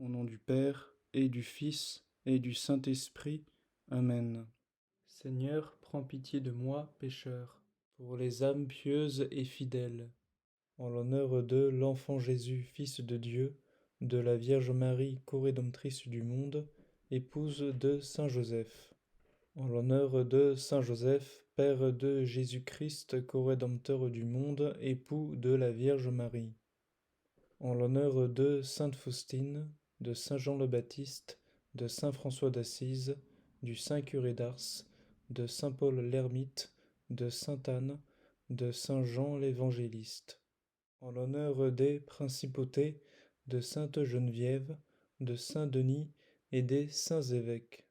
Au nom du Père, et du Fils, et du Saint-Esprit. Amen. Seigneur, prends pitié de moi, pécheur, pour les âmes pieuses et fidèles. En l'honneur de l'enfant Jésus, Fils de Dieu, de la Vierge Marie, co-rédemptrice du monde, épouse de Saint Joseph. En l'honneur de Saint Joseph, Père de Jésus-Christ, co-rédempteur du monde, époux de la Vierge Marie. En l'honneur de Sainte Faustine, de Saint Jean le Baptiste, de Saint François d'Assise, du Saint Curé d'Ars, de Saint Paul l'Ermite, de Sainte Anne, de Saint Jean l'Évangéliste. En l'honneur des principautés, de Sainte Geneviève, de Saint Denis et des saints évêques.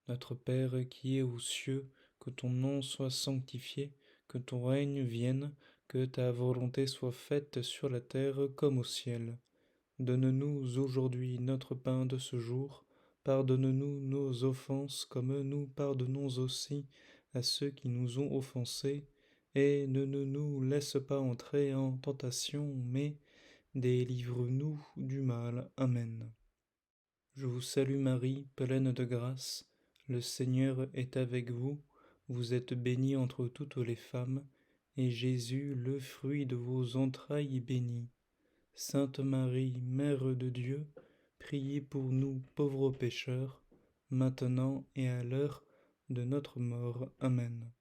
Notre Père qui es aux cieux, que ton nom soit sanctifié, que ton règne vienne, que ta volonté soit faite sur la terre comme au ciel. Donne-nous aujourd'hui notre pain de ce jour. Pardonne-nous nos offenses comme nous pardonnons aussi à ceux qui nous ont offensés. Et ne nous laisse pas entrer en tentation, mais délivre-nous du mal. Amen. Je vous salue Marie, pleine de grâce. Le Seigneur est avec vous. Vous êtes bénie entre toutes les femmes, et Jésus, le fruit de vos entrailles, est béni. Sainte Marie, Mère de Dieu, priez pour nous pauvres pécheurs, maintenant et à l'heure de notre mort. Amen.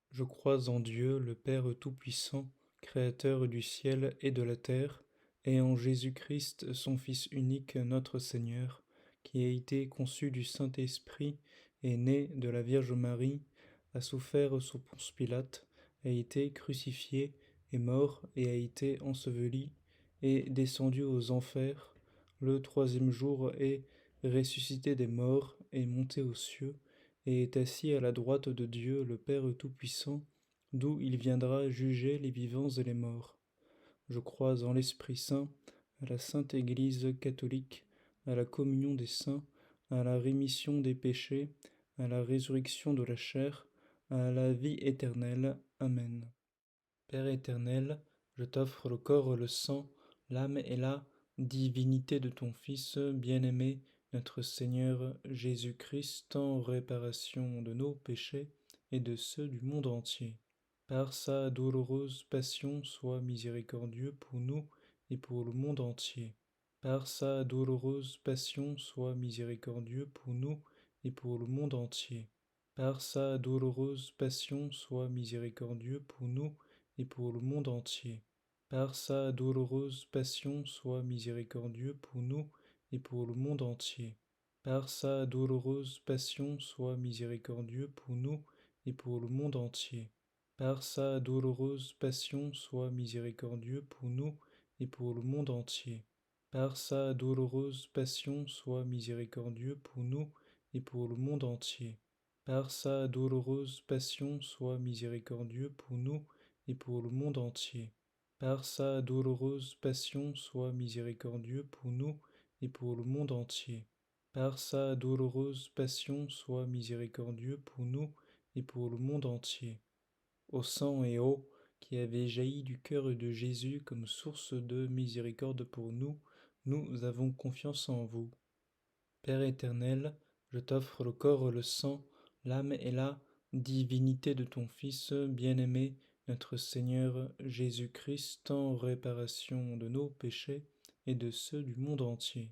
Je crois en Dieu, le Père Tout-Puissant, Créateur du ciel et de la terre, et en Jésus-Christ, son Fils unique, notre Seigneur, qui a été conçu du Saint-Esprit, est né de la Vierge Marie, a souffert sous Ponce Pilate, a été crucifié, est mort et a été enseveli, est descendu aux enfers, le troisième jour est ressuscité des morts, est monté aux cieux, et est assis à la droite de Dieu le Père Tout-Puissant, d'où il viendra juger les vivants et les morts. Je crois en l'Esprit Saint, à la Sainte Église catholique, à la communion des saints, à la rémission des péchés, à la résurrection de la chair, à la vie éternelle. Amen. Père éternel, je t'offre le corps, le sang, l'âme et la divinité de ton Fils bien-aimé, notre Seigneur Jésus-Christ, en réparation de nos péchés et de ceux du monde entier. Par sa douloureuse passion, sois miséricordieux pour nous et pour le monde entier. Par sa douloureuse passion, sois miséricordieux pour nous et pour le monde entier. Par sa douloureuse passion, sois miséricordieux pour nous et pour le monde entier. Par sa douloureuse passion, sois miséricordieux pour nous et pour le monde entier. Par sa douloureuse passion, sois miséricordieux pour nous et pour le monde entier. Par sa douloureuse passion, sois miséricordieux pour nous et pour le monde entier. Par sa douloureuse passion, sois miséricordieux pour nous et pour le monde entier. Par sa douloureuse passion, sois miséricordieux pour nous et pour le monde entier. Par sa douloureuse passion, sois miséricordieux pour nous et pour le monde entier. Par sa douloureuse passion, sois miséricordieux pour nous et pour le monde entier. Au sang et eau qui avait jailli du cœur de Jésus comme source de miséricorde pour nous, nous avons confiance en vous. Père éternel, je t'offre le corps, le sang, l'âme et la divinité de ton Fils bien-aimé, notre Seigneur Jésus-Christ, en réparation de nos péchés et de ceux du monde entier.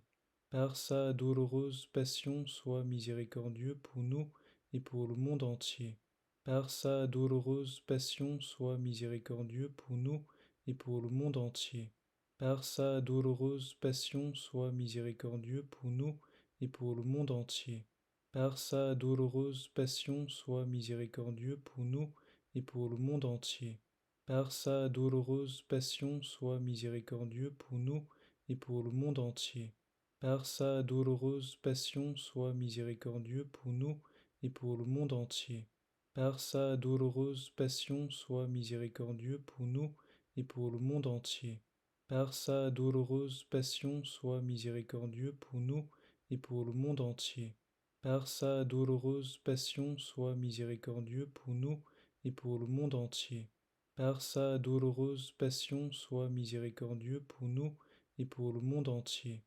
Par sa douloureuse passion, sois miséricordieux pour nous et pour le monde entier. Par sa douloureuse passion, sois miséricordieux pour nous et pour le monde entier. Par sa douloureuse passion, sois miséricordieux pour nous et pour le monde entier. Par sa douloureuse passion, sois miséricordieux pour nous et pour le monde entier. Par sa douloureuse passion, sois miséricordieux pour nous et pour le monde entier. Par sa douloureuse passion, sois miséricordieux pour nous et pour le monde entier. Par sa douloureuse passion, sois miséricordieux pour nous et pour le monde entier. Par sa douloureuse passion, sois miséricordieux pour nous et pour le monde entier. Par sa douloureuse passion, sois miséricordieux pour nous et pour le monde entier. Par sa douloureuse passion, sois miséricordieux pour nous et pour le monde entier.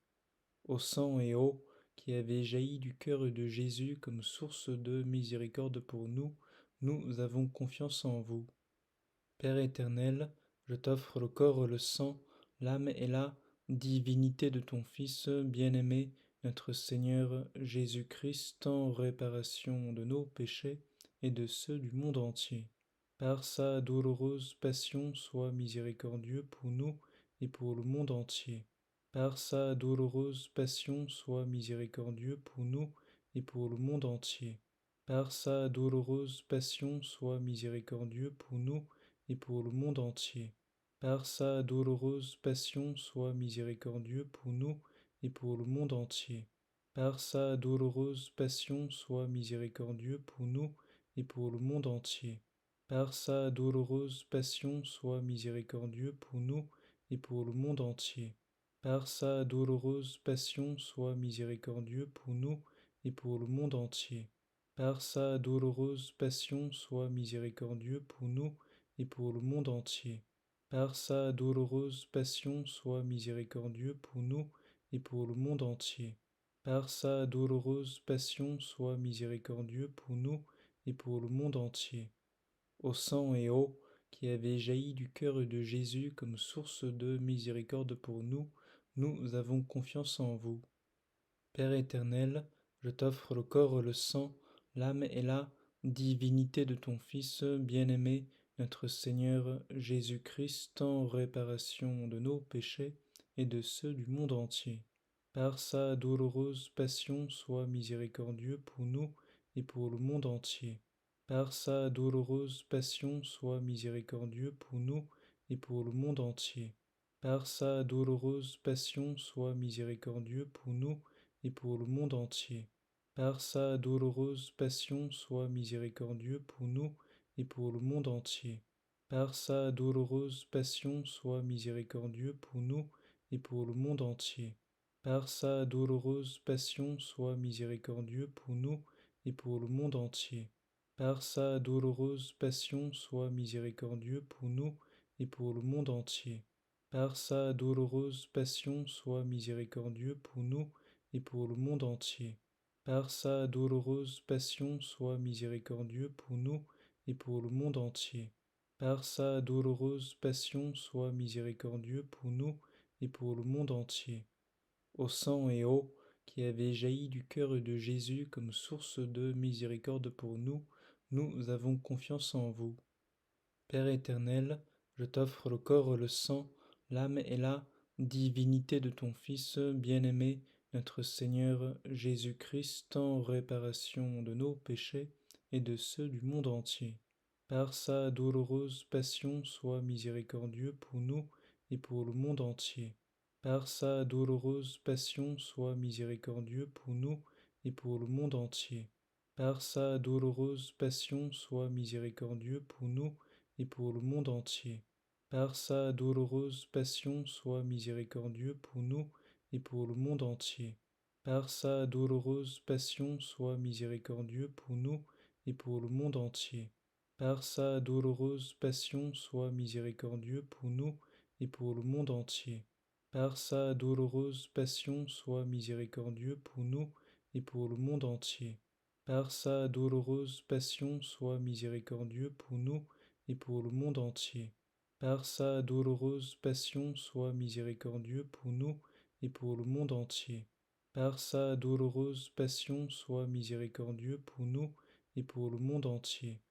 au sang et eau qui avait jailli du cœur de Jésus comme source de miséricorde pour nous, nous avons confiance en vous. Père éternel, je t'offre le corps, le sang, l'âme et la divinité de ton Fils bien-aimé, notre Seigneur Jésus-Christ, en réparation de nos péchés et de ceux du monde entier. Par sa douloureuse passion, sois miséricordieux pour nous et pour le monde entier. Par sa douloureuse passion, sois miséricordieux pour nous et pour le monde entier. Par sa douloureuse passion, sois miséricordieux pour nous et pour le monde entier. Par sa douloureuse passion, sois miséricordieux pour nous et pour le monde entier. Par sa douloureuse passion, sois miséricordieux pour nous et pour le monde entier. Par sa douloureuse passion, sois miséricordieux pour nous et pour le monde entier. Par sa douloureuse passion, sois miséricordieux pour nous et pour le monde entier. Par sa douloureuse passion, sois miséricordieux pour nous et pour le monde entier. Par sa douloureuse passion, sois miséricordieux pour nous et pour le monde entier. Par sa douloureuse passion, sois miséricordieux pour nous et pour le monde entier. Au sang et eau qui avait jailli du cœur de Jésus comme source de miséricorde pour nous, nous avons confiance en vous. Père éternel, je t'offre le corps, le sang, l'âme et la divinité de ton Fils bien-aimé, notre Seigneur Jésus-Christ, en réparation de nos péchés et de ceux du monde entier. Par sa douloureuse passion, sois miséricordieux pour nous et pour le monde entier. Par sa douloureuse passion, sois miséricordieux pour nous et pour le monde entier. Par sa douloureuse passion, sois miséricordieux pour nous et pour le monde entier. Par sa douloureuse passion, sois miséricordieux pour nous et pour le monde entier. Par sa douloureuse passion, sois miséricordieux pour nous et pour le monde entier. Par sa douloureuse passion, sois miséricordieux pour nous et pour le monde entier. Par sa douloureuse passion, sois miséricordieux pour nous et pour le monde entier. Par sa douloureuse passion, sois miséricordieux pour nous et pour le monde entier. Par sa douloureuse passion, sois miséricordieux pour nous et pour le monde entier. Par sa douloureuse passion, sois miséricordieux pour nous et pour le monde entier. Au sang et eau qui avait jailli du cœur de Jésus comme source de miséricorde pour nous, nous avons confiance en vous. Père éternel, je t'offre le corps, le sang, l'âme et la divinité de ton Fils bien-aimé, notre Seigneur Jésus-Christ, en réparation de nos péchés et de ceux du monde entier. Par sa douloureuse passion, sois miséricordieux pour nous et pour le monde entier. Par sa douloureuse passion, sois miséricordieux pour nous et pour le monde entier. Par sa douloureuse passion, sois miséricordieux pour nous et pour le monde entier. Par sa douloureuse passion, sois miséricordieux pour nous et pour le monde entier. Par sa douloureuse passion, sois miséricordieux pour nous et pour le monde entier. Par sa douloureuse passion, sois miséricordieux pour nous et pour le monde entier. Par sa douloureuse passion, sois miséricordieux pour nous et pour le monde entier. Par sa douloureuse passion, sois miséricordieux pour nous et pour le monde entier. Par sa douloureuse passion, sois miséricordieux pour nous et pour le monde entier. Par sa douloureuse passion, sois miséricordieux pour nous et pour le monde entier.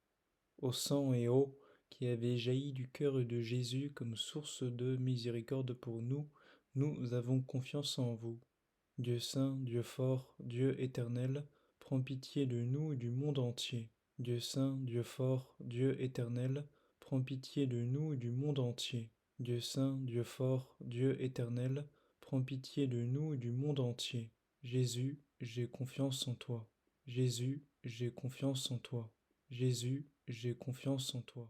Au sang et eau qui avait jailli du cœur de Jésus comme source de miséricorde pour nous, nous avons confiance en vous. Dieu saint, Dieu fort, Dieu éternel, prends pitié de nous et du monde entier. Dieu saint, Dieu fort, Dieu éternel, prends pitié de nous et du monde entier. Dieu saint, Dieu fort, Dieu éternel, prends pitié de nous et du monde entier. Jésus, j'ai confiance en toi. Jésus, j'ai confiance en toi. Jésus, j'ai confiance en toi.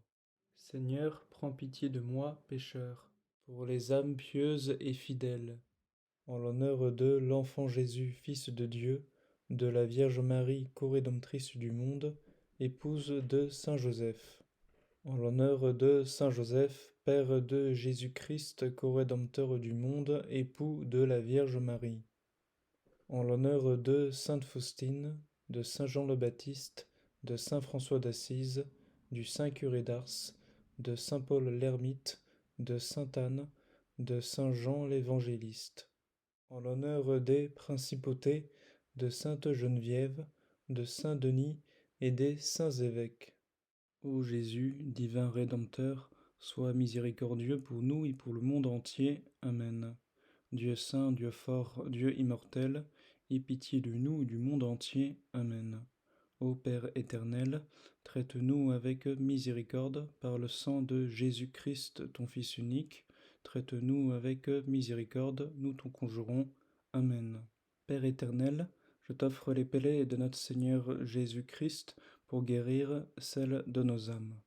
Seigneur, prends pitié de moi, pécheur, pour les âmes pieuses et fidèles. En l'honneur de l'enfant Jésus, Fils de Dieu, de la Vierge Marie, co-rédemptrice du monde, épouse de Saint Joseph. En l'honneur de Saint Joseph, Père de Jésus-Christ, co-rédempteur du monde, époux de la Vierge Marie. En l'honneur de sainte Faustine, de saint Jean le Baptiste, de saint François d'Assise, du saint curé d'Ars, de saint Paul l'Ermite, de sainte Anne, de saint Jean l'Évangéliste. En l'honneur des principautés, de sainte Geneviève, de saint Denis et des saints évêques. Ô Jésus, divin Rédempteur, sois miséricordieux pour nous et pour le monde entier. Amen. Dieu saint, Dieu fort, Dieu immortel, aie pitié de nous et du monde entier. Amen. Ô Père éternel, traite-nous avec miséricorde par le sang de Jésus-Christ, ton Fils unique. Traite-nous avec miséricorde, nous t'en conjurons. Amen. Père éternel, je t'offre les pellets de notre Seigneur Jésus-Christ pour guérir celles de nos âmes.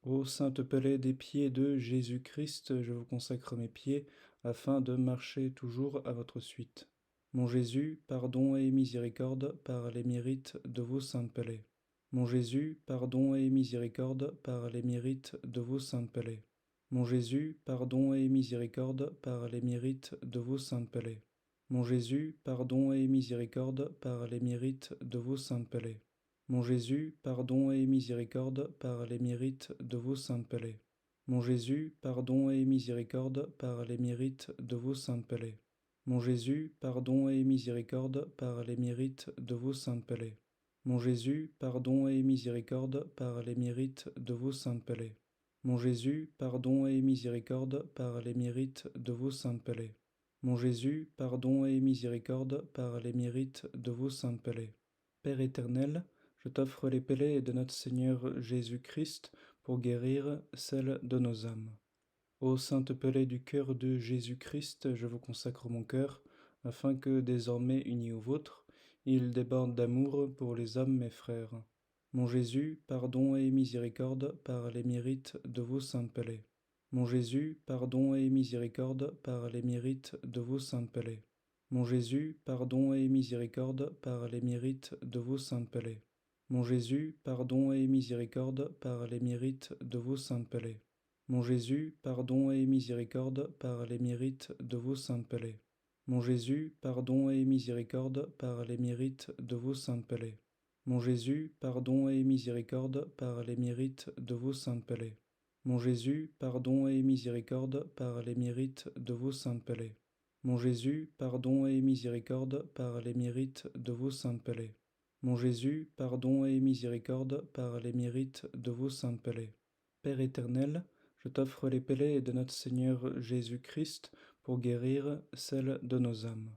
Ô sainte pelée des pieds de Jésus-Christ, je vous consacre mes pieds, afin de marcher toujours à votre suite. Mon Jésus, pardon et miséricorde par les mérites de vos saintes pelées. Mon Jésus, pardon et miséricorde par les mérites de vos saintes pelées. Mon Jésus, pardon et miséricorde par les mérites de vos saintes pelées. Mon Jésus, pardon et miséricorde par les mérites de vos saintes pelées. Mon Jésus, pardon et miséricorde par les mérites de vos saintes pelées. Mon Jésus, pardon et miséricorde par les mérites de vos saintes pelées. Mon Jésus, pardon et miséricorde par les mérites de vos saintes pelées. Mon Jésus, pardon et miséricorde par les mérites de vos saintes pelées. Mon Jésus, pardon et miséricorde par les mérites de vos saintes pelées. Mon Jésus, pardon et miséricorde par les mérites de vos saintes pelées. Père éternel, je t'offre les pellets de notre Seigneur Jésus-Christ pour guérir celles de nos âmes. Ô sainte pelée du cœur de Jésus-Christ, je vous consacre mon cœur, afin que, désormais uni au vôtre, il déborde d'amour pour les âmes mes frères. Mon Jésus, pardon et miséricorde par les mérites de vos saintes pelées. Mon Jésus, pardon et miséricorde par les mérites de vos saintes pelées. Mon Jésus, pardon et miséricorde par les mérites de vos saintes pelées. Mon Jésus, pardon et miséricorde par les mérites de vos saintes pelées. Mon Jésus, pardon et miséricorde par les mérites de vos saintes pelées. Mon Jésus, pardon et miséricorde par les mérites de vos saintes pelées. Mon Jésus, pardon et miséricorde par les mérites de vos saintes pelées. Mon Jésus, pardon et miséricorde par les mérites de vos saintes pelées. Mon Jésus, pardon et miséricorde par les mérites de vos saintes pelées. Mon Jésus, pardon et miséricorde par les mérites de vos saintes pelées. Père éternel, je t'offre les pellets de notre Seigneur Jésus-Christ pour guérir celles de nos âmes.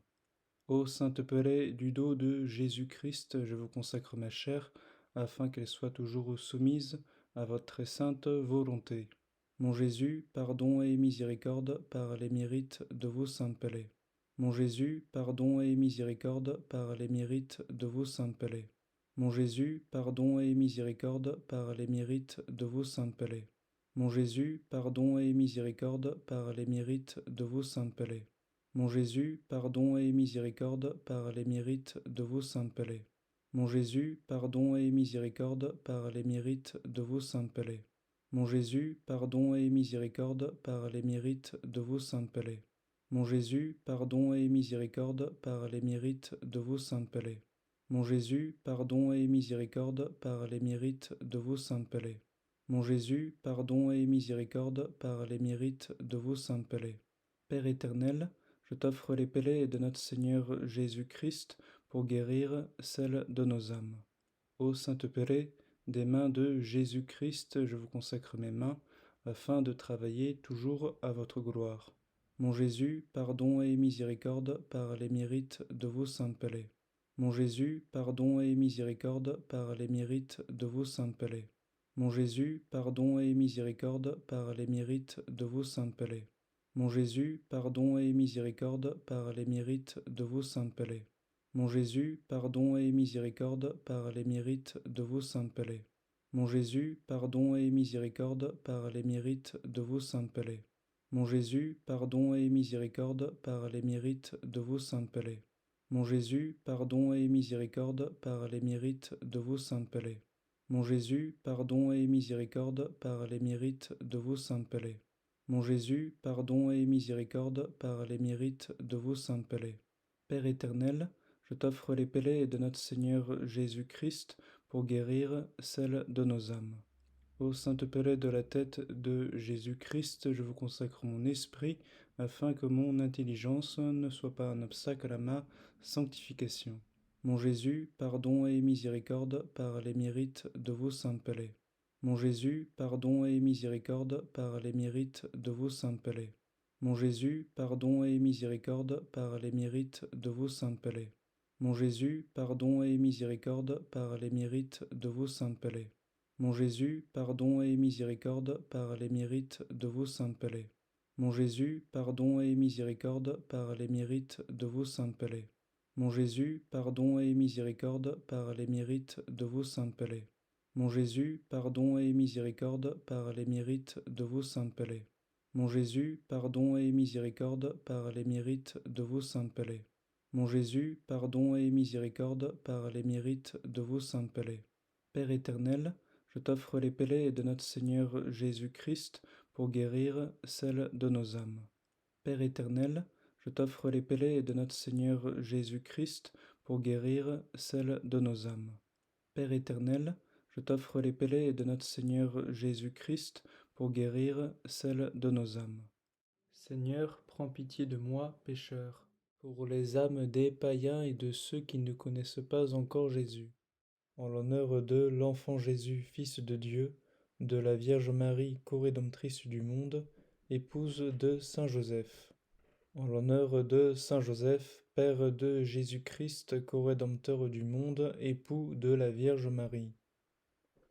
Ô sainte pelée du dos de Jésus-Christ, je vous consacre ma chair, afin qu'elle soit toujours soumise à votre très sainte volonté. Mon Jésus, pardon et miséricorde par les mérites de vos saintes pelées. Mon Jésus, pardon et miséricorde par les mérites de vos saintes pelées. Mon Jésus, pardon et miséricorde par les mérites de vos saintes pelées. Mon Jésus, pardon et miséricorde par les mérites de vos saintes pelées. Mon Jésus, pardon et miséricorde par les mérites de vos saintes pelées. Mon Jésus, pardon et miséricorde par les mérites de vos saintes pelées. Mon Jésus, pardon et miséricorde par les mérites de vos saintes pelées. Mon Jésus, pardon et miséricorde par les mérites de vos saintes pelées. Mon Jésus, pardon et miséricorde par les mérites de vos saintes pelées. Mon Jésus, pardon et miséricorde par les mérites de vos saintes pelées. Père éternel, je t'offre les pellets de notre Seigneur Jésus-Christ pour guérir celles de nos âmes. Ô sainte pelée, des mains de Jésus-Christ, je vous consacre mes mains, afin de travailler toujours à votre gloire. Mon Jésus, pardon et miséricorde par les mérites de vos saintes pelées. Mon Jésus, pardon et miséricorde par les mérites de vos saintes pelées. Mon Jésus, pardon et miséricorde par les mérites de vos saintes pelées. Mon Jésus, pardon et miséricorde par les mérites de vos saintes pelées. Mon Jésus, pardon et miséricorde par les mérites de vos saintes pelées. Mon Jésus, pardon et miséricorde par les mérites de vos saintes pelées. Mon Jésus, pardon et miséricorde par les mérites de vos saintes pelées. Mon Jésus, pardon et miséricorde par les mérites de vos saintes pelées. Mon Jésus, pardon et miséricorde par les mérites de vos saintes pelées. Mon Jésus, pardon et miséricorde par les mérites de vos saintes pelées. Père éternel, je t'offre les pellets de notre Seigneur Jésus-Christ pour guérir celles de nos âmes. Ô sainte Pelée de la tête de Jésus-Christ, je vous consacre mon esprit, afin que mon intelligence ne soit pas un obstacle à ma sanctification. Mon Jésus, pardon et miséricorde par les mérites de vos saintes Pelées. Mon Jésus, pardon et miséricorde par les mérites de vos saintes Pelées. Mon Jésus, pardon et miséricorde par les mérites de vos saintes Pelées. Mon Jésus, pardon et miséricorde par les mérites de vos saintes Pelées. Mon Jésus, pardon et miséricorde par les mérites de vos saintes Pelées. Mon Jésus, pardon et miséricorde par les mérites de vos saintes Pelées. Mon Jésus, pardon et miséricorde par les mérites de vos saintes Pelées. Mon Jésus, pardon et miséricorde par les mérites de vos saintes Pelées. Mon Jésus, pardon et miséricorde par les mérites de vos saintes Pelées. Mon Jésus, pardon et miséricorde par les mérites de vos saintes Pelées. Père éternel, je t'offre les pellets de notre Seigneur Jésus-Christ pour guérir celles de nos âmes. Père éternel, je t'offre les pellets de notre Seigneur Jésus-Christ pour guérir celles de nos âmes. Père éternel, je t'offre les pellets de notre Seigneur Jésus-Christ pour guérir celles de nos âmes. Seigneur, prends pitié de moi, pécheur, pour les âmes des païens et de ceux qui ne connaissent pas encore Jésus. En l'honneur de l'enfant Jésus, Fils de Dieu, de la Vierge Marie, co-rédemptrice du monde, épouse de Saint Joseph. En l'honneur de Saint Joseph, Père de Jésus-Christ, co-rédempteur du monde, époux de la Vierge Marie.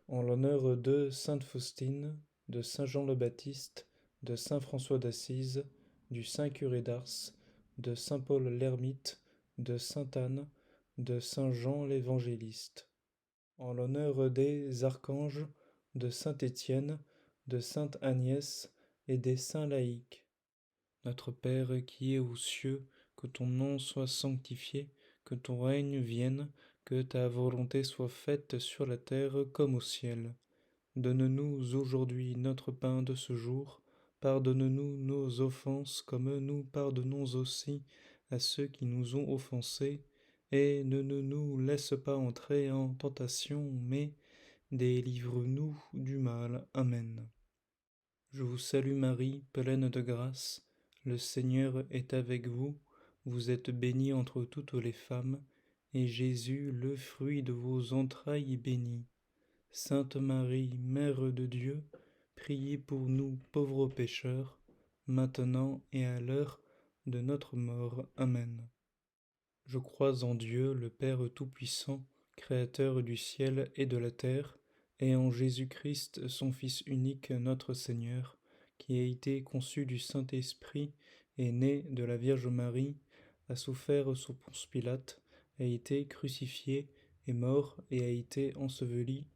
En l'honneur de Sainte Faustine, de Saint Jean le Baptiste, de Saint François d'Assise, du Saint Curé d'Ars, de Saint Paul l'Ermite, de Sainte Anne, de Saint Jean l'Évangéliste. En l'honneur des archanges, de Saint Étienne, de Sainte Agnès et des saints laïcs. Notre Père qui es aux cieux, que ton nom soit sanctifié, que ton règne vienne, que ta volonté soit faite sur la terre comme au ciel. Donne-nous aujourd'hui notre pain de ce jour. Pardonne-nous nos offenses comme nous pardonnons aussi à ceux qui nous ont offensés. Et ne nous laisse pas entrer en tentation, mais délivre-nous du mal. Amen. Je vous salue Marie, pleine de grâce. Le Seigneur est avec vous. Vous êtes bénie entre toutes les femmes, et Jésus, le fruit de vos entrailles, est béni. Sainte Marie, Mère de Dieu, priez pour nous pauvres pécheurs, maintenant et à l'heure de notre mort. Amen. Je crois en Dieu, le Père Tout-Puissant, Créateur du ciel et de la terre, et en Jésus-Christ, son Fils unique, notre Seigneur, qui a été conçu du Saint-Esprit, est né de la Vierge Marie, a souffert sous Ponce Pilate, a été crucifié, est mort et a été enseveli,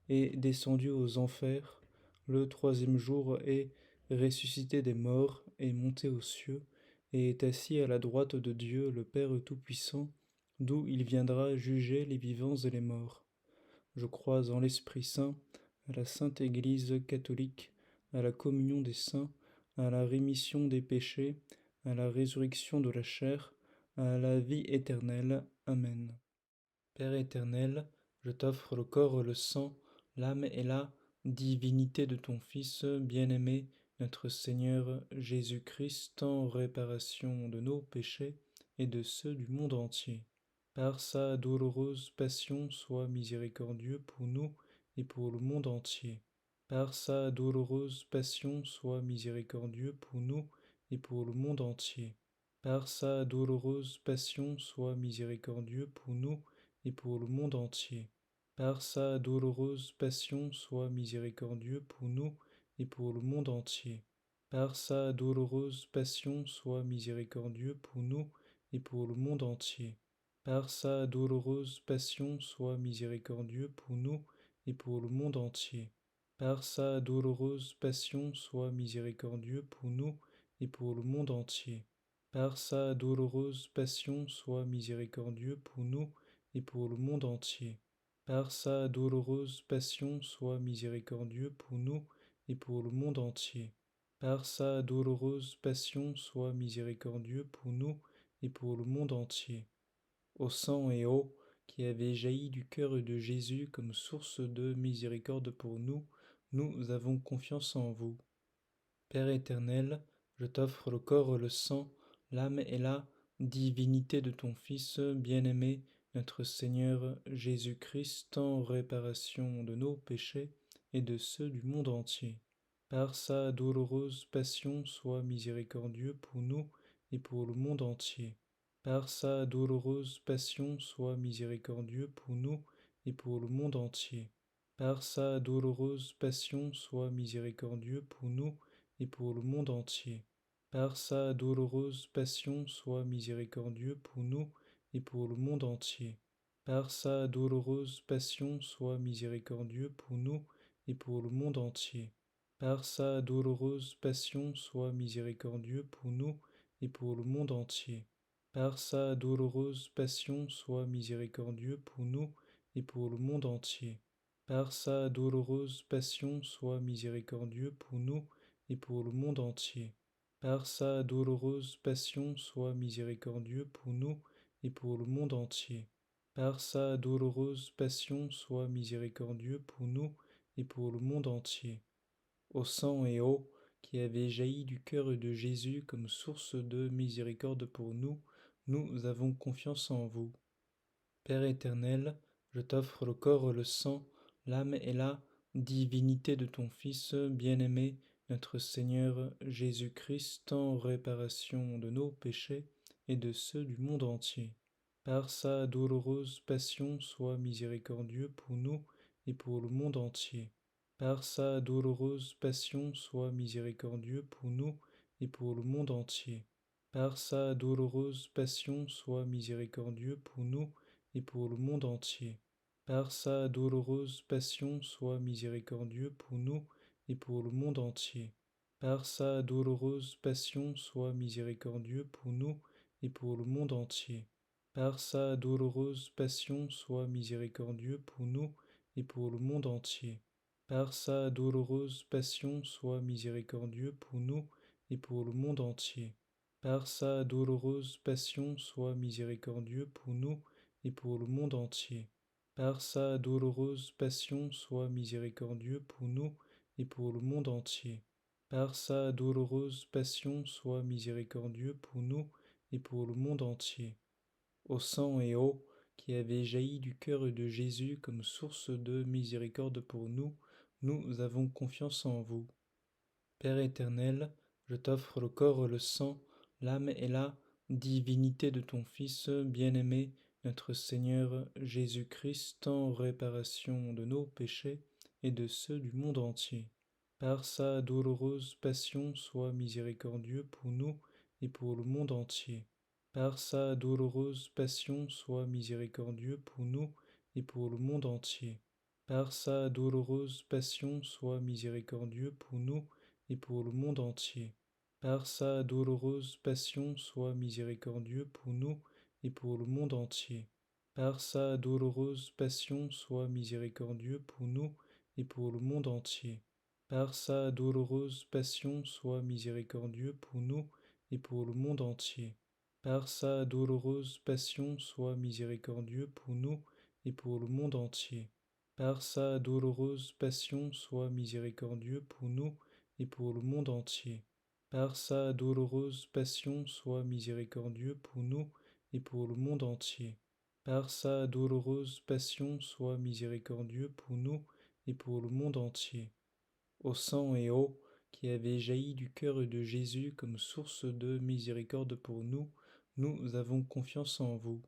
est descendu aux enfers, le troisième jour est ressuscité des morts, est monté aux cieux, et est assis à la droite de Dieu le Père Tout-Puissant, d'où il viendra juger les vivants et les morts. Je crois en l'Esprit Saint, à la Sainte Église catholique, à la communion des saints, à la rémission des péchés, à la résurrection de la chair, à la vie éternelle. Amen. Père éternel, je t'offre le corps, le sang, l'âme et la divinité de ton Fils bien-aimé, notre Seigneur Jésus-Christ, en réparation de nos péchés et de ceux du monde entier. Par sa douloureuse passion, sois miséricordieux pour nous et pour le monde entier. Par sa douloureuse passion, sois miséricordieux pour nous et pour le monde entier. Par sa douloureuse passion, sois miséricordieux pour nous et pour le monde entier. Par sa douloureuse passion, sois miséricordieux pour nous et pour le monde entier. Par sa douloureuse passion, sois miséricordieux pour nous et pour le monde entier. Par sa douloureuse passion, sois miséricordieux pour nous et pour le monde entier. Par sa douloureuse passion, sois miséricordieux pour nous et pour le monde entier. Par sa douloureuse passion, sois miséricordieux pour nous et pour le monde entier. Par sa douloureuse passion, sois miséricordieux pour nous et pour le monde entier. Par sa douloureuse passion, sois miséricordieux pour nous et pour le monde entier. Au sang et eau qui avait jailli du cœur de Jésus comme source de miséricorde pour nous, nous avons confiance en vous. Père éternel, je t'offre le corps, le sang, l'âme et la divinité de ton Fils bien-aimé, notre Seigneur Jésus-Christ, en réparation de nos péchés et de ceux du monde entier. Par sa douloureuse passion, sois miséricordieux pour nous et pour le monde entier. Par sa douloureuse passion, sois miséricordieux pour nous et pour le monde entier. Par sa douloureuse passion, sois miséricordieux pour nous et pour le monde entier. Par sa douloureuse passion, sois miséricordieux pour nous et pour le monde entier. Par sa douloureuse passion, sois miséricordieux pour nous et pour le monde entier. Par sa douloureuse passion, sois miséricordieux pour nous et pour le monde entier. Par sa douloureuse passion, sois miséricordieux pour nous et pour le monde entier. Par sa douloureuse passion, sois miséricordieux pour nous et pour le monde entier. Par sa douloureuse passion, sois miséricordieux pour nous et pour le monde entier. Par sa douloureuse passion, sois miséricordieux pour nous et pour le monde entier. Au sang et eau qui avait jailli du cœur de Jésus comme source de miséricorde pour nous, nous avons confiance en vous. Père éternel, je t'offre le corps, le sang, l'âme et la divinité de ton Fils bien-aimé, notre Seigneur Jésus-Christ, en réparation de nos péchés et de ceux du monde entier. Par sa douloureuse passion, sois miséricordieux pour nous et pour le monde entier. Par sa douloureuse passion, sois miséricordieux pour nous et pour le monde entier. Par sa douloureuse passion, sois miséricordieux pour nous et pour le monde entier. Par sa douloureuse passion, sois miséricordieux pour nous et pour le monde entier. Par sa douloureuse passion, sois miséricordieux pour nous et pour le monde entier. Par sa douloureuse passion, sois miséricordieux pour nous et pour le monde entier. Par sa douloureuse passion, sois miséricordieux pour nous et pour le monde entier. Par sa douloureuse passion, sois miséricordieux pour nous et pour le monde entier. Par sa douloureuse passion, sois miséricordieux pour nous et pour le monde entier. Par sa douloureuse passion, sois miséricordieux pour nous et pour le monde entier. Au sang et eau qui avait jailli du cœur de Jésus comme source de miséricorde pour nous, nous avons confiance en vous. Père éternel, je t'offre le corps, le sang, l'âme et la divinité de ton Fils bien-aimé, notre Seigneur Jésus-Christ, en réparation de nos péchés et de ceux du monde entier. Par sa douloureuse passion, sois miséricordieux pour nous et pour le monde entier. Par sa douloureuse passion, sois miséricordieux pour nous et pour le monde entier. Par sa douloureuse passion, sois miséricordieux pour nous et pour le monde entier. Par sa douloureuse passion, sois miséricordieux pour nous et pour le monde entier. Par sa douloureuse passion, sois miséricordieux pour nous et pour le monde entier. Par sa douloureuse passion, sois miséricordieux pour nous et pour le monde entier. Par sa douloureuse passion, sois miséricordieux pour nous et pour le monde entier. Par sa douloureuse passion, sois miséricordieux pour nous et pour le monde entier. Par sa douloureuse passion, sois miséricordieux pour nous et pour le monde entier. Par sa douloureuse passion, sois miséricordieux pour nous et pour le monde entier. Au sang et eau qui avait jailli du cœur de Jésus comme source de miséricorde pour nous, nous avons confiance en vous.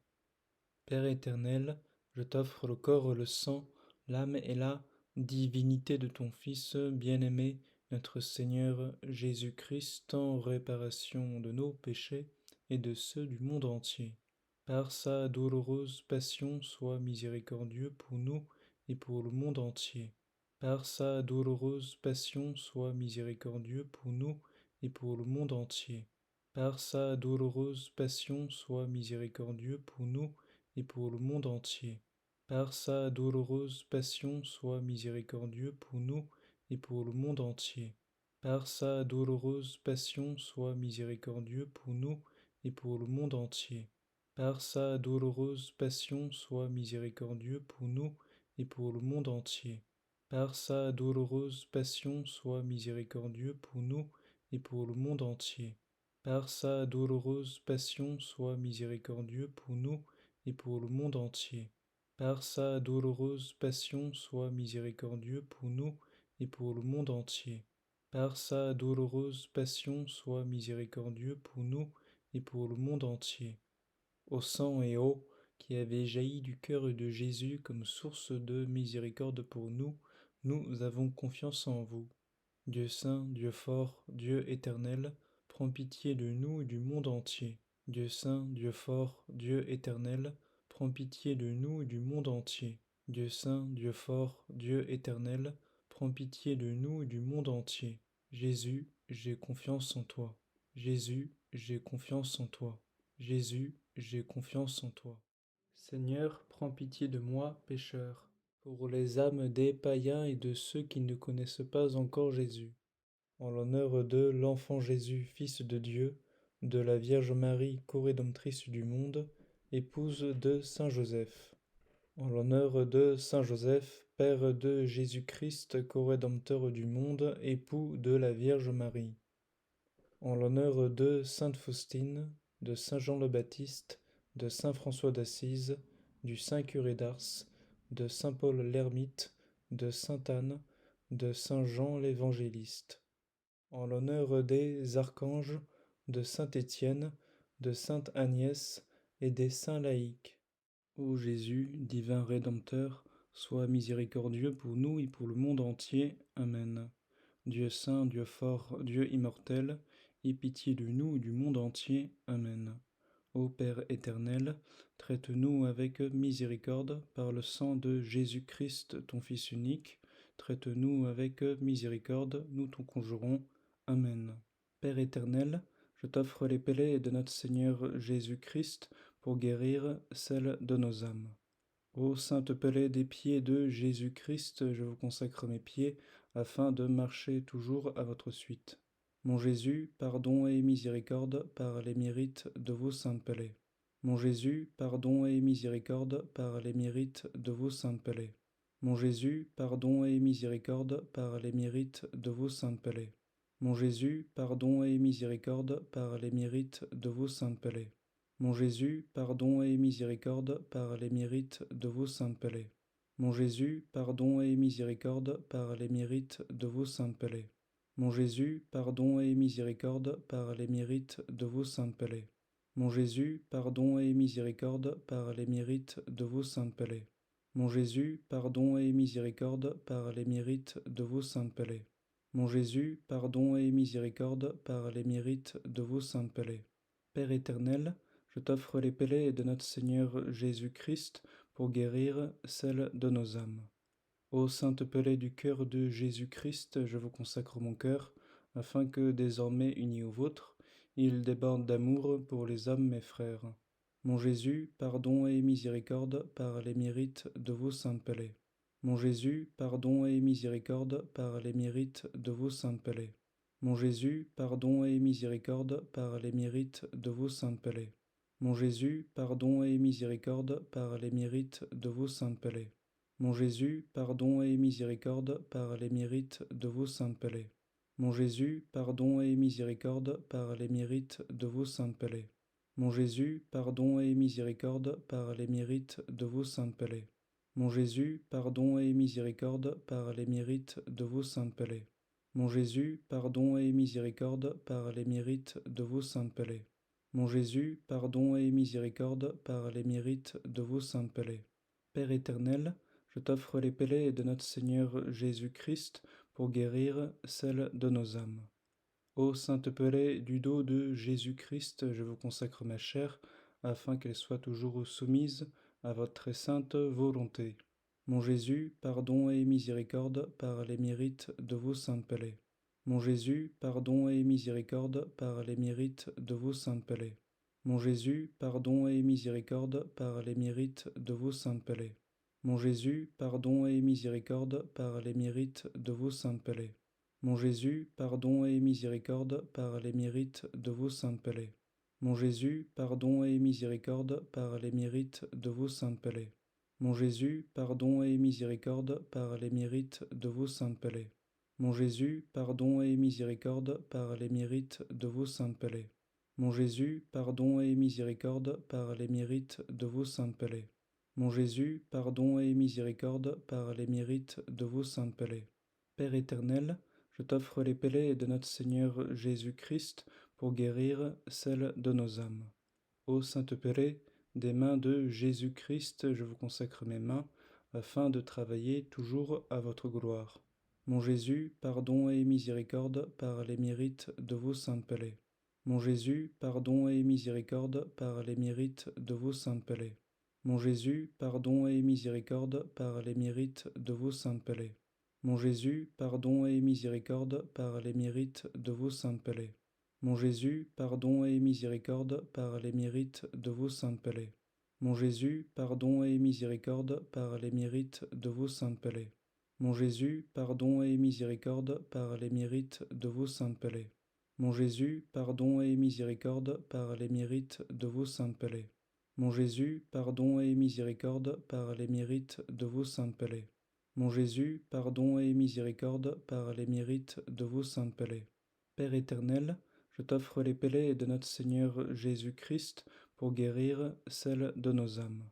Père éternel, je t'offre le corps, le sang, l'âme et la divinité de ton Fils bien-aimé, notre Seigneur Jésus-Christ, en réparation de nos péchés et de ceux du monde entier. Par sa douloureuse passion, sois miséricordieux pour nous et pour le monde entier. Par sa douloureuse passion, sois miséricordieux pour nous et pour le monde entier. Par sa douloureuse passion, sois miséricordieux pour nous et pour le monde entier. Par sa douloureuse passion, sois miséricordieux pour nous et pour le monde entier. Par sa douloureuse passion, sois miséricordieux pour nous et pour le monde entier. par sa douloureuse passion, sois miséricordieux pour nous et pour le monde entier. Par sa douloureuse passion, sois miséricordieux pour nous et pour le monde entier. Par sa douloureuse passion, sois miséricordieux pour nous et pour le monde entier. Par sa douloureuse passion, sois miséricordieux pour nous et pour le monde entier. Par sa douloureuse passion, sois miséricordieux pour nous et pour le monde entier. Ô sang et eau qui avez jailli du cœur de Jésus comme source de miséricorde pour nous, nous avons confiance en vous. Dieu saint, Dieu fort, Dieu éternel, prends pitié de nous et du monde entier. Dieu saint, Dieu fort, Dieu éternel, prends pitié de nous et du monde entier. Dieu saint, Dieu fort, Dieu éternel, prends pitié de nous et du monde entier. Jésus, j'ai confiance en toi. Jésus, j'ai confiance en toi. Jésus, j'ai confiance en toi. Seigneur, prends pitié de moi, pécheur, pour les âmes des païens et de ceux qui ne connaissent pas encore Jésus. En l'honneur de l'enfant Jésus, Fils de Dieu, de la Vierge Marie, co-rédemptrice du monde, épouse de Saint Joseph. En l'honneur de Saint Joseph, Père de Jésus-Christ, co-rédempteur du monde, époux de la Vierge Marie. En l'honneur de Sainte Faustine, de Saint Jean le Baptiste, de Saint François d'Assise, du Saint Curé d'Ars, de Saint Paul l'Ermite, de Sainte Anne, de Saint Jean l'Évangéliste. En l'honneur des archanges, de Saint Étienne, de Sainte Agnès et des saints laïcs. Ô Jésus, divin Rédempteur, sois miséricordieux pour nous et pour le monde entier. Amen. Dieu saint, Dieu fort, Dieu immortel, aie pitié de nous et du monde entier. Amen. Ô Père éternel, traite-nous avec miséricorde par le sang de Jésus-Christ, ton Fils unique. Traite-nous avec miséricorde, nous t'en conjurons. Amen. Père éternel, je t'offre les pellets de notre Seigneur Jésus-Christ pour guérir celles de nos âmes. Ô sainte pellée des pieds de Jésus-Christ, je vous consacre mes pieds, afin de marcher toujours à votre suite. Mon Jésus, pardon et miséricorde par les mérites de vos saintes pellées. Mon Jésus, pardon et miséricorde par les mérites de vos saintes pellées. Mon Jésus, pardon et miséricorde par les mérites de vos saintes pellées. Mon Jésus, pardon et miséricorde par les mérites de vos saintes pellées. Mon Jésus, pardon et miséricorde par les mérites de vos saintes pellées. Mon Jésus, pardon et miséricorde par les mérites de vos saintes pellées. Mon Jésus, pardon et miséricorde par les mérites de vos saintes pellées. Mon Jésus, pardon et miséricorde par les mérites de vos saintes pellées. Mon Jésus, pardon et miséricorde par les mérites de vos saintes pellées. Mon Jésus, pardon et miséricorde par les mérites de vos saintes pellées. Père éternel, je t'offre les pellets de notre Seigneur Jésus-Christ pour guérir celles de nos âmes. Ô sainte pellée du cœur de Jésus-Christ, je vous consacre mon cœur, afin que, désormais uni au vôtre, il déborde d'amour pour les âmes mes frères. Mon Jésus, pardon et miséricorde par les mérites de vos saintes pellées. Mon Jésus, pardon et miséricorde par les mérites de vos saintes pellées. Mon Jésus, pardon et miséricorde par les mérites de vos saintes pellées. Mon Jésus, pardon et miséricorde par les mérites de vos saintes pellées. Mon Jésus, pardon et miséricorde par les mérites de vos saintes pellées. Mon Jésus, pardon et miséricorde par les mérites de vos saintes pellées. Mon Jésus, pardon et miséricorde par les mérites de vos saintes pellées. Mon Jésus, pardon et miséricorde par les mérites de vos saintes pellées. Mon Jésus, pardon et miséricorde par les mérites de vos saintes pellées. Mon Jésus, pardon et miséricorde par les mérites de vos saintes pellées. Père éternel, je t'offre les pellets de notre Seigneur Jésus-Christ pour guérir celles de nos âmes. Ô sainte pellée du dos de Jésus-Christ, je vous consacre ma chair, afin qu'elle soit toujours soumise à votre très sainte volonté. Mon Jésus, pardon et miséricorde par les mérites de vos saintes pellées. Mon Jésus, pardon et miséricorde par les mérites de vos saintes pellées. Mon Jésus, pardon et miséricorde par les mérites de vos saintes pellées. Mon Jésus, pardon et miséricorde par les mérites de vos saintes pellées. Mon Jésus, pardon et miséricorde par les mérites de vos saintes pellées. Mon Jésus, pardon et miséricorde par les mérites de vos saintes palais. Mon Jésus, pardon et miséricorde par les mérites de vos saintes palais. Mon Jésus, pardon et miséricorde par les mérites de vos saintes palais. Mon Jésus, pardon et miséricorde par les mérites de vos saintes palais. Mon Jésus, pardon et miséricorde par les mérites de vos saintes palais. Père éternel, je t'offre les palais de notre Seigneur Jésus-Christ pour guérir celles de nos âmes. Ô Sainte Pérée, des mains de Jésus-Christ, je vous consacre mes mains, afin de travailler toujours à votre gloire. Mon Jésus, pardon et miséricorde par les mérites de vos saintes palais. Mon Jésus, pardon et miséricorde par les mérites de vos saintes palais. Mon Jésus, pardon et miséricorde par les mérites de vos saintes palais. Mon Jésus, pardon et miséricorde par les mérites de vos saintes palais. Mon Jésus, pardon et miséricorde par les mérites de vos saintes palais. Mon Jésus, pardon et miséricorde par les mérites de vos saintes palais. Mon Jésus, pardon et miséricorde par les mérites de vos saintes palais. Mon Jésus, pardon et miséricorde par les mérites de vos saintes palais. Mon Jésus, pardon et miséricorde par les mérites de vos saintes palais. Mon Jésus, pardon et miséricorde par les mérites de vos saintes palais. Père éternel, je t'offre les palais de notre Seigneur Jésus-Christ pour guérir celles de nos âmes.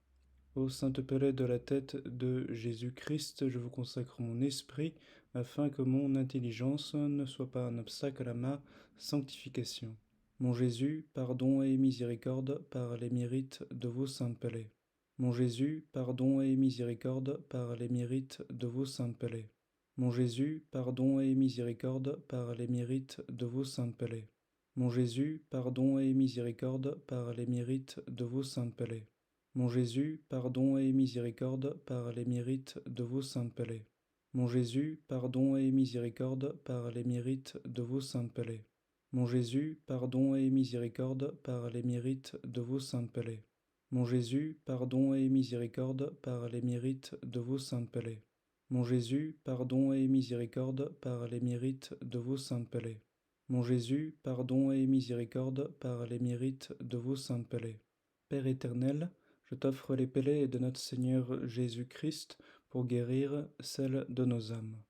Ô sainte palais de la tête de Jésus-Christ, je vous consacre mon esprit, afin que mon intelligence ne soit pas un obstacle à ma sanctification. Mon Jésus, pardon et miséricorde par les mérites de vos saintes palais. Mon Jésus, pardon et miséricorde par les mérites de vos saintes palais. Mon Jésus, pardon et miséricorde par les mérites de vos saintes palais. Mon Jésus, pardon et miséricorde par les mérites de vos saintes palais. Mon Jésus, pardon et miséricorde par les mérites de vos saintes palais. Mon Jésus, pardon et miséricorde par les mérites de vos saintes palais. Mon Jésus, pardon et miséricorde par les mérites de vos saintes palais. Mon Jésus, pardon et miséricorde par les mérites de vos saintes palais. Mon Jésus, pardon et miséricorde par les mérites de vos saintes palais. Mon Jésus, pardon et miséricorde par les mérites de vos saintes palais. Père éternel, je t'offre les palais de notre Seigneur Jésus-Christ pour guérir celles de nos âmes.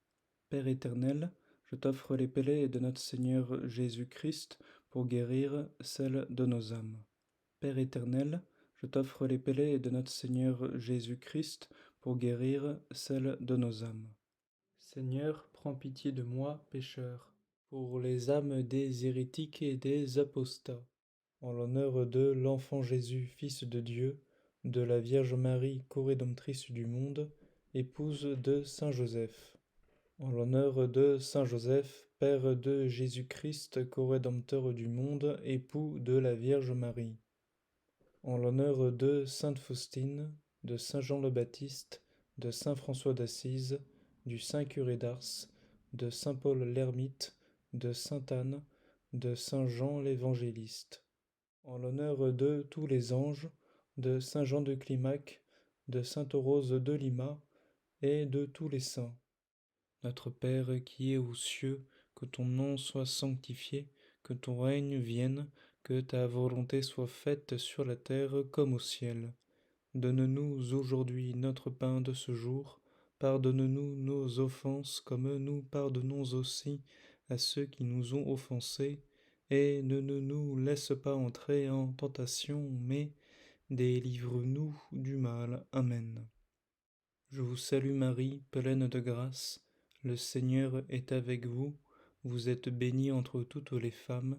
Père éternel, je t'offre les palais de notre Seigneur Jésus-Christ pour guérir celles de nos âmes. Père éternel, je t'offre les palais de notre Seigneur Jésus-Christ pour guérir celles de nos âmes. Seigneur, prends pitié de moi, pécheur, pour les âmes des hérétiques et des apostats. En l'honneur de l'enfant Jésus, Fils de Dieu, de la Vierge Marie, corédemptrice du monde, épouse de Saint Joseph. En l'honneur de Saint Joseph, Père de Jésus-Christ, corédempteur du monde, époux de la Vierge Marie. En l'honneur de Sainte Faustine, de Saint Jean le Baptiste, de Saint François d'Assise, du Saint Curé d'Ars, de Saint Paul l'Ermite, de Sainte Anne, de Saint Jean l'Évangéliste. En l'honneur de tous les anges, de Saint Jean de Climac, de Sainte Rose de Lima, et de tous les saints. Notre Père qui es aux cieux, que ton nom soit sanctifié, que ton règne vienne, que ta volonté soit faite sur la terre comme au ciel. Donne-nous aujourd'hui notre pain de ce jour. Pardonne-nous nos offenses comme nous pardonnons aussi à ceux qui nous ont offensés. Et ne nous laisse pas entrer en tentation, mais délivre-nous du mal. Amen. Je vous salue Marie, pleine de grâce. Le Seigneur est avec vous. Vous êtes bénie entre toutes les femmes,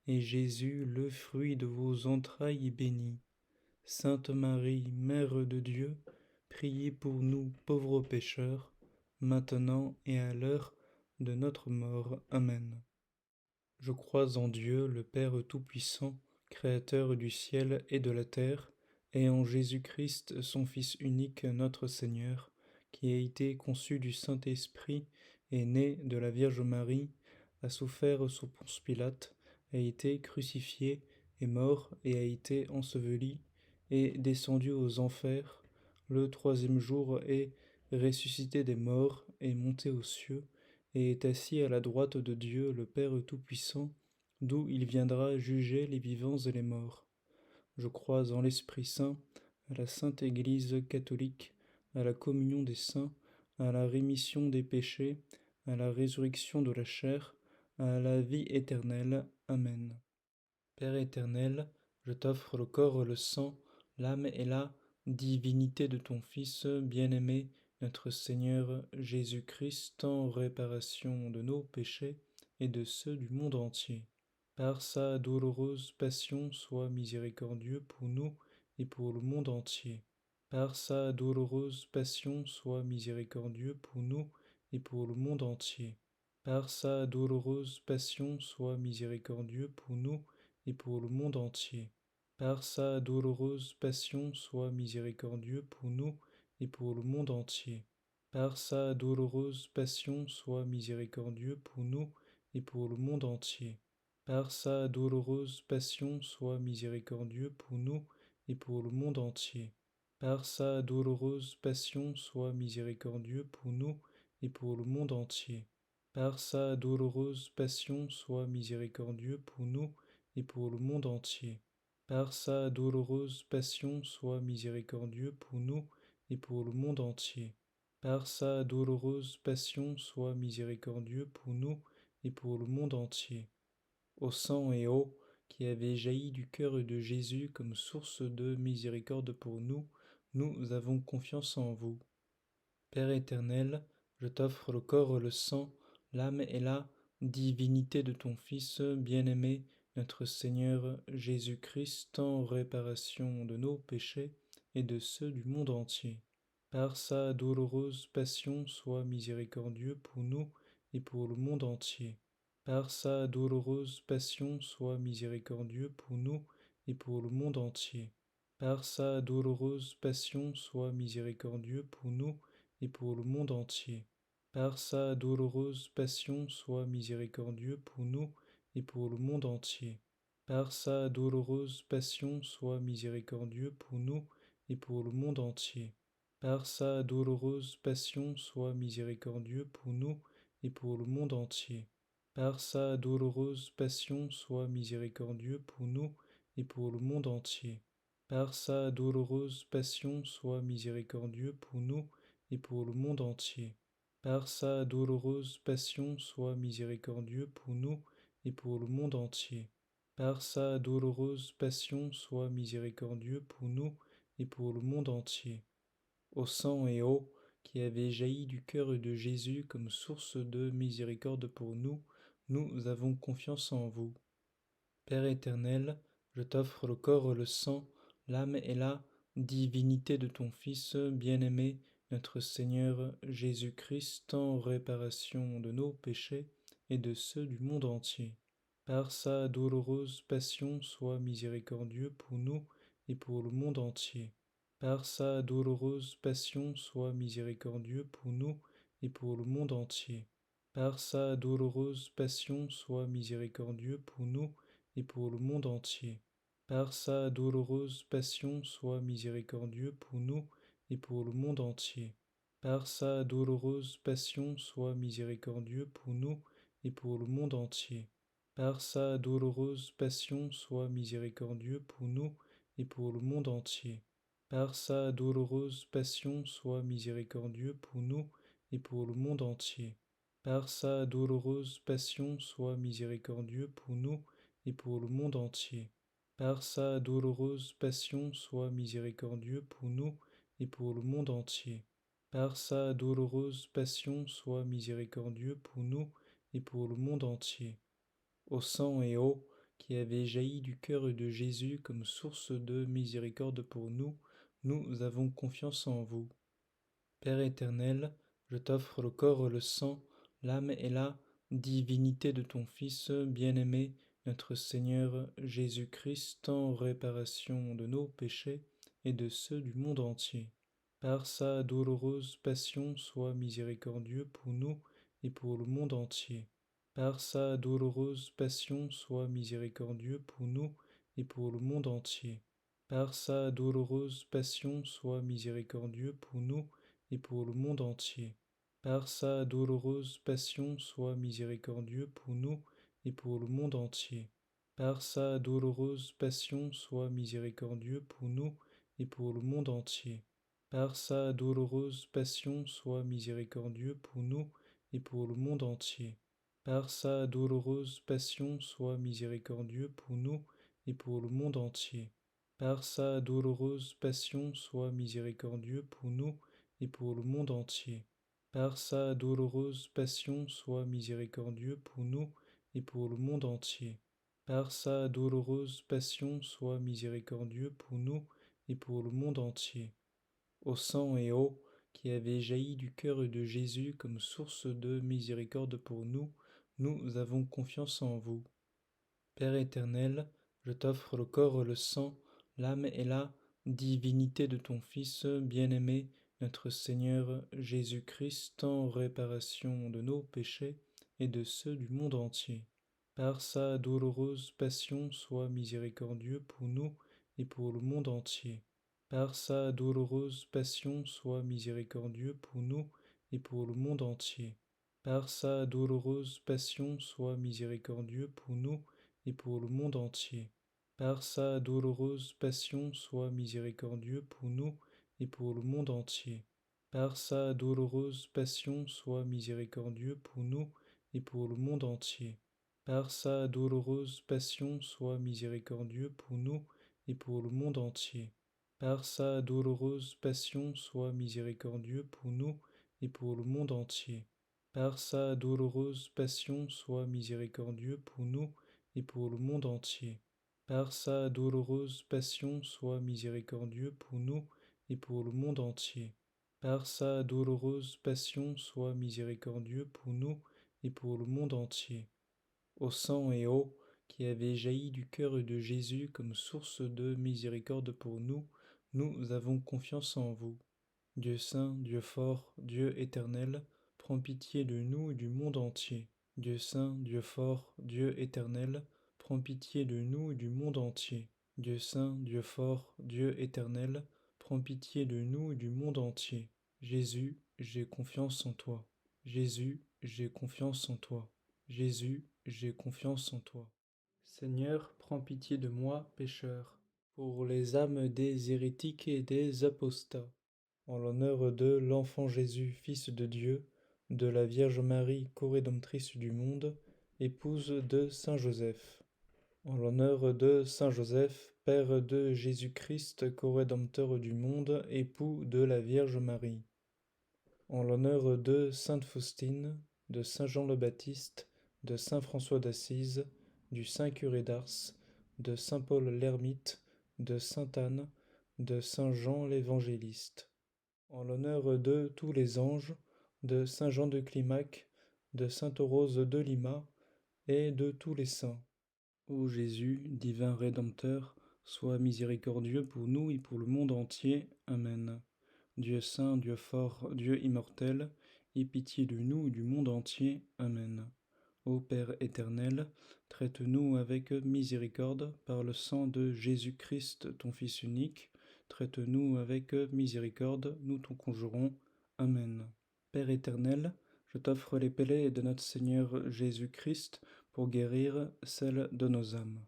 et Jésus, le fruit de vos entrailles, est béni. Sainte Marie, Mère de Dieu, priez pour nous pauvres pécheurs, maintenant et à l'heure de notre mort. Amen. Je crois en Dieu, le Père Tout-Puissant, Créateur du ciel et de la terre, et en Jésus-Christ, son Fils unique, notre Seigneur, qui a été conçu du Saint-Esprit, est né de la Vierge Marie, a souffert sous Ponce Pilate, a été crucifié, est mort et a été enseveli, est descendu aux enfers, le troisième jour est ressuscité des morts, est monté aux cieux, et est assis à la droite de Dieu le Père Tout-Puissant, d'où il viendra juger les vivants et les morts. Je crois en l'Esprit Saint, à la Sainte Église catholique, à la communion des saints, à la rémission des péchés, à la résurrection de la chair, à la vie éternelle. Amen. Père éternel, je t'offre le corps, le sang, l'âme et la divinité de ton Fils bien-aimé, notre Seigneur Jésus-Christ, en réparation de nos péchés et de ceux du monde entier. Par sa douloureuse passion, sois miséricordieux pour nous et pour le monde entier. Par sa douloureuse passion, sois miséricordieux pour nous et pour le monde entier. Par sa douloureuse passion, sois miséricordieux pour nous et pour le monde entier. Par sa douloureuse passion, sois miséricordieux pour nous et pour le monde entier. Par sa douloureuse passion, sois miséricordieux pour nous et pour le monde entier. Par sa douloureuse passion, sois miséricordieux pour nous et pour le monde entier. Par sa douloureuse passion, sois miséricordieux pour nous et pour le monde entier. Par sa douloureuse passion, sois miséricordieux pour nous et pour le monde entier. Par sa douloureuse passion, sois miséricordieux pour nous et pour le monde entier. Par sa douloureuse passion, sois miséricordieux pour nous et pour le monde entier. Au sang et eau qui avait jailli du cœur de Jésus comme source de miséricorde pour nous, nous avons confiance en vous. Père éternel, je t'offre le corps, le sang, l'âme et la divinité de ton Fils bien-aimé, notre Seigneur Jésus-Christ, en réparation de nos péchés et de ceux du monde entier. Par sa douloureuse passion, sois miséricordieux pour nous et pour le monde entier. Par sa douloureuse passion, sois miséricordieux pour nous et pour le monde entier. Par sa douloureuse passion, sois miséricordieux pour nous et pour le monde entier. Par sa douloureuse passion, sois miséricordieux pour nous et pour le monde entier. Par sa douloureuse passion, sois miséricordieux pour nous et pour le monde entier. Par sa douloureuse passion, sois miséricordieux pour nous et pour le monde entier. Par sa douloureuse passion, sois miséricordieux pour nous et pour le monde entier. Par sa douloureuse passion, sois miséricordieux pour nous et pour le monde entier. Par sa douloureuse passion, sois miséricordieux pour nous et pour le monde entier. Par sa douloureuse passion, sois miséricordieux pour nous et pour le monde entier. Au sang et eau qui avait jailli du cœur de Jésus comme source de miséricorde pour nous, nous avons confiance en vous. Père éternel, je t'offre le corps, le sang, l'âme et la divinité de ton Fils bien-aimé, notre Seigneur Jésus-Christ, en réparation de nos péchés et de ceux du monde entier. Par sa douloureuse passion, sois miséricordieux pour nous et pour le monde entier. Par sa douloureuse passion, sois miséricordieux pour nous et pour le monde entier. Par sa douloureuse passion, sois miséricordieux pour nous et pour le monde entier. Par sa douloureuse passion, sois miséricordieux pour nous et pour le monde entier. Par sa douloureuse passion, sois miséricordieux pour nous et pour le monde entier. Par sa douloureuse passion, sois miséricordieux pour nous et pour le monde entier. Par sa douloureuse passion, sois miséricordieux pour nous et pour le monde entier. Par sa douloureuse passion, sois miséricordieux pour nous et pour le monde entier. Par sa douloureuse passion, sois miséricordieux pour nous et pour le monde entier. Par sa douloureuse passion, sois miséricordieux pour nous et pour le monde entier. Au sang et eau qui avait jailli du cœur de Jésus comme source de miséricorde pour nous, nous avons confiance en vous. Père éternel, je t'offre le corps, le sang, l'âme et la divinité de ton Fils bien-aimé, notre Seigneur Jésus-Christ, en réparation de nos péchés et de ceux du monde entier. Par sa douloureuse passion, sois miséricordieux pour nous et pour le monde entier. Par sa douloureuse passion, sois miséricordieux pour nous et pour le monde entier. Par sa douloureuse passion, sois miséricordieux pour nous et pour le monde entier. Par sa douloureuse passion, sois miséricordieux pour nous et pour le monde entier. Par sa douloureuse passion, sois miséricordieux pour nous et pour le monde entier. Par sa douloureuse passion, sois miséricordieux pour nous et pour le monde entier. Par sa douloureuse passion, sois miséricordieux pour nous et pour le monde entier. Par sa douloureuse passion, sois miséricordieux pour nous et pour le monde entier. Par sa douloureuse passion, sois miséricordieux pour nous et pour le monde entier. Par sa douloureuse passion, sois miséricordieux pour nous et pour le monde entier. Au sang et eau qui avait jailli du cœur de Jésus comme source de miséricorde pour nous, nous avons confiance en vous. Père éternel, je t'offre le corps, le sang, l'âme et la divinité de ton Fils bien-aimé, notre Seigneur Jésus-Christ, en réparation de nos péchés et de ceux du monde entier. Par sa douloureuse passion, sois miséricordieux pour nous et pour le monde entier. Par sa douloureuse passion, sois miséricordieux pour nous et pour le monde entier. Par sa douloureuse passion, sois miséricordieux pour nous et pour le monde entier. Par sa douloureuse passion, sois miséricordieux pour nous et pour le monde entier. Par sa douloureuse passion, sois miséricordieux pour nous et pour le monde entier. Par sa douloureuse passion, sois miséricordieux pour nous et pour le monde entier. Par sa douloureuse passion, sois miséricordieux pour nous et pour le monde entier. Par sa douloureuse passion, sois miséricordieux pour nous et pour le monde entier. Par sa douloureuse passion, sois miséricordieux pour nous et pour le monde entier. Par sa douloureuse passion, sois miséricordieux pour nous et pour le monde entier. Au sang et eau qui avait jailli du cœur de Jésus comme source de miséricorde pour nous, nous avons confiance en vous. Dieu saint, Dieu fort, Dieu éternel, prends pitié de nous et du monde entier. Dieu saint, Dieu fort, Dieu éternel, prends pitié de nous et du monde entier. Dieu saint, Dieu fort, Dieu éternel, prends pitié de nous et du monde entier. Jésus, j'ai confiance en toi. Jésus, j'ai confiance en toi. Jésus, j'ai confiance en toi. Seigneur, prends pitié de moi, pécheur, pour les âmes des hérétiques et des apostats. En l'honneur de l'enfant Jésus, Fils de Dieu, de la Vierge Marie, corédemptrice du monde, épouse de Saint Joseph. En l'honneur de Saint Joseph, Père de Jésus-Christ, corédempteur du monde, époux de la Vierge Marie. En l'honneur de Sainte Faustine, de Saint Jean le Baptiste, de Saint François d'Assise, du Saint Curé d'Ars, de Saint Paul l'Ermite, de Sainte Anne, de Saint Jean l'Évangéliste. En l'honneur de tous les anges, de Saint Jean de Climac, de Sainte Rose de Lima, et de tous les saints. Ô Jésus, divin Rédempteur, sois miséricordieux pour nous et pour le monde entier. Amen. Dieu saint, Dieu fort, Dieu immortel, aie pitié de nous et du monde entier. Amen. Ô Père éternel, traite-nous avec miséricorde par le sang de Jésus-Christ, ton Fils unique. Traite-nous avec miséricorde, nous t'en conjurons. Amen. Père éternel, je t'offre les pellets de notre Seigneur Jésus-Christ pour guérir celles de nos âmes.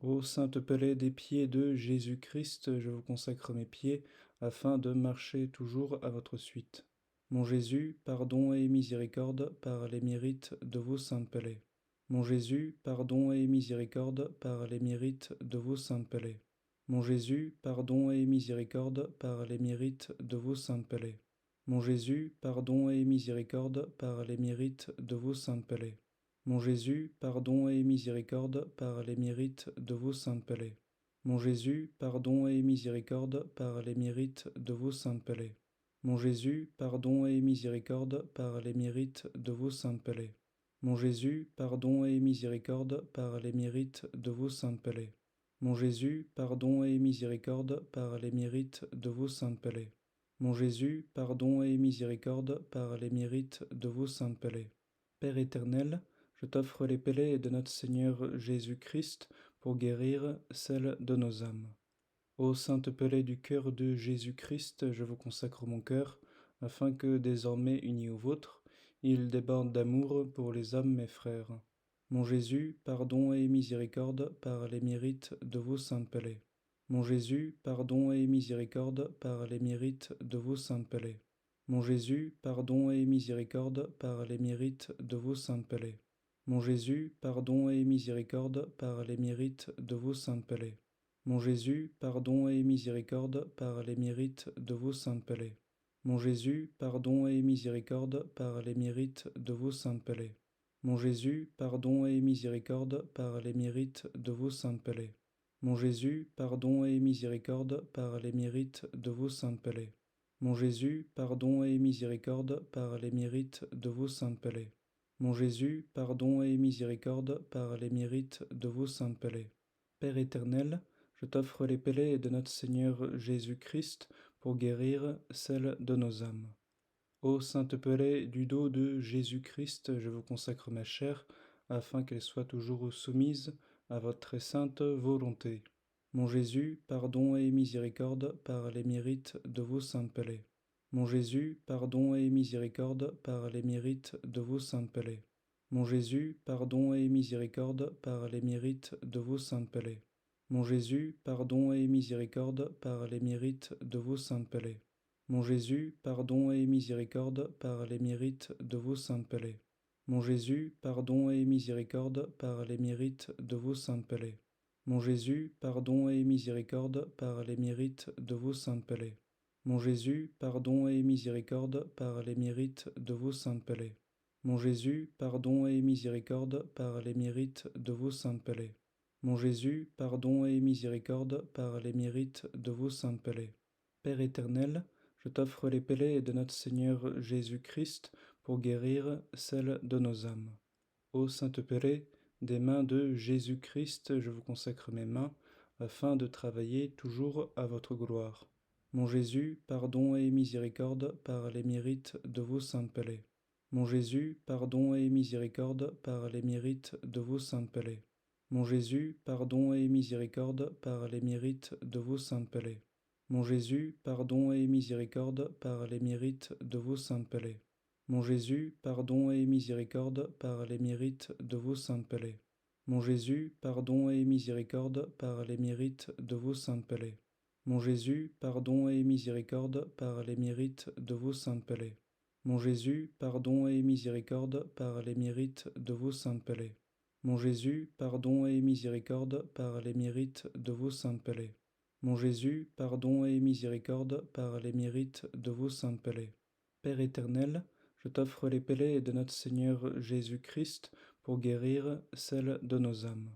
Ô sainte pellée des pieds de Jésus-Christ, je vous consacre mes pieds, afin de marcher toujours à votre suite. Mon Jésus, pardon et miséricorde par les mérites de vos saintes pellées. Mon Jésus, pardon et miséricorde par les mérites de vos saintes pellées. Mon Jésus, pardon et miséricorde par les mérites de vos saintes pellées. Mon Jésus, pardon et miséricorde par les mérites de vos saintes pellées. Mon Jésus, pardon et miséricorde par les mérites de vos saintes pellées. Mon Jésus, pardon et miséricorde par les mérites de vos saintes pellées. Mon Jésus, pardon et miséricorde par les mérites de vos saintes pellées. Mon Jésus, pardon et miséricorde par les mérites de vos saintes pellées. Mon Jésus, pardon et miséricorde par les mérites de vos saintes pellées. Mon Jésus, pardon et miséricorde par les mérites de vos saintes pellées. Père éternel, je t'offre les pellets de notre Seigneur Jésus-Christ pour guérir celles de nos âmes. Ô sainte pellée du cœur de Jésus-Christ, je vous consacre mon cœur, afin que, désormais uni au vôtre, il déborde d'amour pour les âmes mes frères. Mon Jésus, pardon et miséricorde par les mérites de vos saintes pelées. Mon Jésus, pardon et miséricorde par les mérites de vos saintes pelées. Mon Jésus, pardon et miséricorde par les mérites de vos saintes pelées. Mon Jésus, pardon et miséricorde par les mérites de vos saintes pelées. Mon Jésus, pardon et miséricorde par les mérites de vos saintes pelées. Mon Jésus, pardon et miséricorde par les mérites de vos saintes pelées. Mon Jésus, pardon et miséricorde par les mérites de vos saintes pelées. Mon Jésus, pardon et miséricorde par les mérites de vos saintes pelées. Mon Jésus, pardon et miséricorde par les mérites de vos saintes pelées. Mon Jésus, pardon et miséricorde par les mérites de vos saintes pelées. Père éternel, je t'offre les pelées de notre Seigneur Jésus-Christ pour guérir celles de nos âmes. Ô sainte pelée du dos de Jésus-Christ, je vous consacre ma chair, afin qu'elle soit toujours soumise à votre très sainte volonté. Mon Jésus, pardon et miséricorde par les mérites de vos saintes pelées. Mon Jésus, pardon et miséricorde par les mérites de vos saintes pelées. Mon Jésus, pardon et miséricorde par les mérites de vos saintes pelées. Mon Jésus, pardon et miséricorde par les mérites de vos saintes pelées. Mon Jésus, pardon et miséricorde par les mérites de vos saintes pelées. Mon Jésus, pardon et miséricorde par les mérites de vos saintes pelées. Mon Jésus, pardon et miséricorde par les mérites de vos saintes pelées. Mon Jésus, pardon et miséricorde par les mérites de vos saintes pelées. Mon Jésus, pardon et miséricorde par les mérites de vos saintes pelées. Mon Jésus, pardon et miséricorde par les mérites de vos saintes pelées. Père éternel, je t'offre les pelées de notre Seigneur Jésus-Christ pour guérir celles de nos âmes. Ô sainte pelée, des mains de Jésus-Christ, je vous consacre mes mains, afin de travailler toujours à votre gloire. Mon Jésus, pardon et miséricorde par les mérites de vos saintes pelées. Mon Jésus, pardon et miséricorde par les mérites de vos saintes pelées. Mon Jésus, pardon et miséricorde par les mérites de vos saintes pelées. Mon Jésus, pardon et miséricorde par les mérites de vos saintes pelées. Mon Jésus, pardon et miséricorde par les mérites de vos saintes pelées. Mon Jésus, pardon et miséricorde par les mérites de vos saintes pelées. Mon Jésus, pardon et miséricorde par les mérites de vos saintes pelées. Mon Jésus, pardon et miséricorde par les mérites de vos saintes pelées. Mon Jésus, pardon et miséricorde par les mérites de vos saintes pelées. Mon Jésus, pardon et miséricorde par les mérites de vos saintes pelées. Père éternel, je t'offre les pelées de notre Seigneur Jésus-Christ pour guérir celles de nos âmes.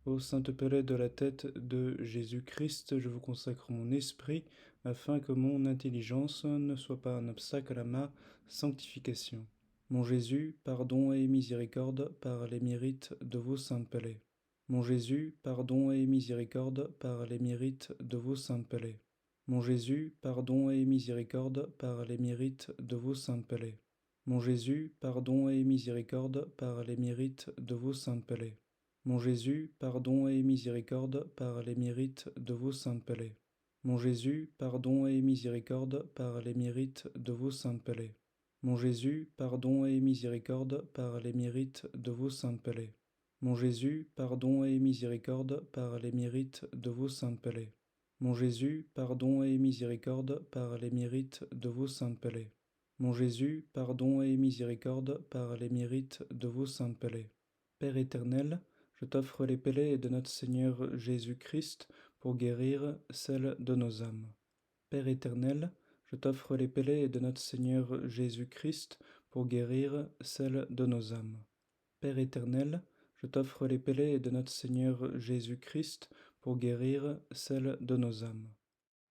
Ô sainte pelée de la tête de Jésus-Christ, je vous consacre mon esprit, afin que mon intelligence ne soit pas un obstacle à ma sanctification. Mon Jésus, pardon et miséricorde par les mérites de vos saintes pelées. Mon Jésus, pardon et miséricorde par les mérites de vos saintes pelées. Mon Jésus, pardon et miséricorde par les mérites de vos saintes pelées. Mon Jésus, pardon et miséricorde par les mérites de vos saintes pelées. Mon Jésus, pardon et miséricorde par les mérites de vos saintes pelées. Mon Jésus, pardon et miséricorde par les mérites de vos saintes pelées. Mon Jésus, pardon et miséricorde par les mérites de vos saintes pelées. Mon Jésus, pardon et miséricorde par les mérites de vos saintes pelées. Mon Jésus, pardon et miséricorde par les mérites de vos saintes pelées. Mon Jésus, pardon et miséricorde par les mérites de vos saintes pelées. Père éternel, je t'offre les pelées de notre Seigneur Jésus-Christ pour guérir celles de nos âmes. Père éternel, je t'offre les pelées de notre Seigneur Jésus-Christ pour guérir celles de nos âmes. Père éternel, je t'offre les pelées de notre Seigneur Jésus-Christ pour guérir celles de nos âmes.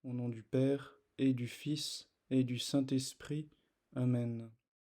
Au nom du Père, et du Fils, et du Saint-Esprit. Amen.